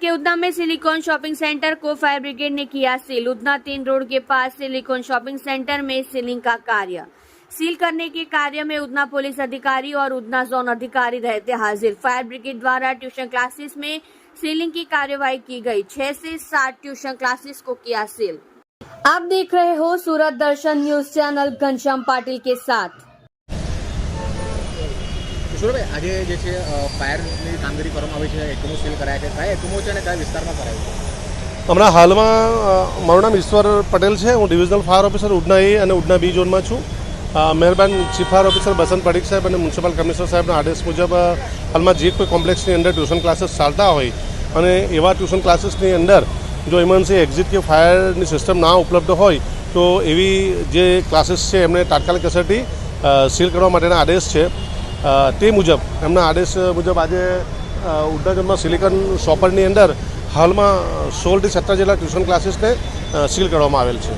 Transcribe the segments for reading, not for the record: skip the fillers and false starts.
के उधना में silicon shopping centre को फायर ब्रिगेड ने किया सील। उधना 3 रोड के पास सिलिकॉन शॉपिंग सेंटर में सीलिंग का कार्य सील करने के कार्य में उधना पुलिस अधिकारी और उधना जोन अधिकारी रहते हाजिर। फायर ब्रिगेड द्वारा ट्यूशन क्लासेस में सीलिंग की कार्यवाही की गई। 6 से 7 ट्यूशन क्लासेस को किया सील। आप देख रहे हो सूरत दर्शन न्यूज चैनल घनश्याम पाटिल के साथ। કિશોરભાઈ, આજે જે છે ફાયરની કામગીરી કરવામાં આવી છે, એકમો સીલ કરાયા છે, કયા એકમો છે અને કયા વિસ્તારમાં કરાયું છે? હમણાં હાલમાં મારું નામ ઈશ્વર પટેલ છે। હું ડિવિઝનલ ફાયર ઓફિસર ઉધના એ અને ઉધના બી ઝોનમાં છું। મહેરબાન ચીફ ફાયર ઓફિસર બસંત પડીક સાહેબ અને મ્યુનિસિપલ કમિશનર સાહેબના આદેશ મુજબ હાલમાં જે કોઈ કોમ્પ્લેક્સની અંદર ટ્યુશન ક્લાસીસ ચાલતા હોય અને એવા ટ્યુશન ક્લાસીસની અંદર જો ઇમરજન્સી એક્ઝિટ કે ફાયરની સિસ્ટમ ના ઉપલબ્ધ હોય તો એવી જે ક્લાસીસ છે એમને તાત્કાલિક અસરથી સીલ કરવા માટેના આદેશ છે। તે મુજબ એમના આદેશ મુજબ આજે ઉધના ઝોનમાં સિલિકોન શોપરની અંદર હાલમાં 16 થી 17 જેટલા ટ્યુશન ક્લાસીસને સીલ કરવામાં આવેલ છે।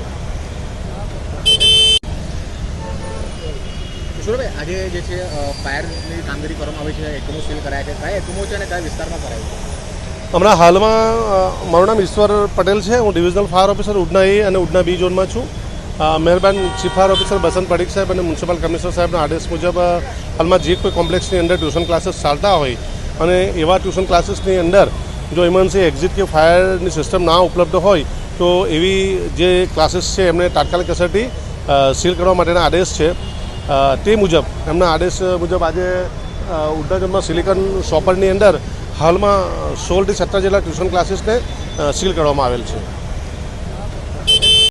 કિશોરભાઈ, આજે જે છે ફાયરની કામગીરી કરવામાં આવી છે, એકમો સીલ કરાયા છે, કયા એકમો છે અને કયા વિસ્તારમાં કરાયું છે? હમણાં હાલમાં મારું નામ ઈશ્વર પટેલ છે। હું ડિવિઝનલ ફાયર ઓફિસર ઉધના એ અને ઉધના બી ઝોનમાં છું। મહેરબાન ચીફ ફાયર ઓફિસર બસંત પડીક સાહેબ અને મ્યુનિસિપલ કમિશનર સાહેબના આદેશ મુજબ હાલમાં જે કોઈ કોમ્પ્લેક્સની અંદર ટ્યુશન ક્લાસીસ ચાલતા હોય અને એવા ટ્યુશન ક્લાસીસની અંદર જો ઇમરજન્સી એક્ઝિટ કે ફાયરની સિસ્ટમ ના ઉપલબ્ધ હોય તો એવી જે ક્લાસીસ છે એમને તાત્કાલિક અસરથી સીલ કરવા માટેના આદેશ છે। તે મુજબ એમના આદેશ મુજબ આજે ઉધના ઝોનમાં સિલિકોન શોપરની અંદર હાલમાં 16 થી 17 જેટલા ટ્યુશન ક્લાસીસને સીલ કરવામાં આવેલ છે।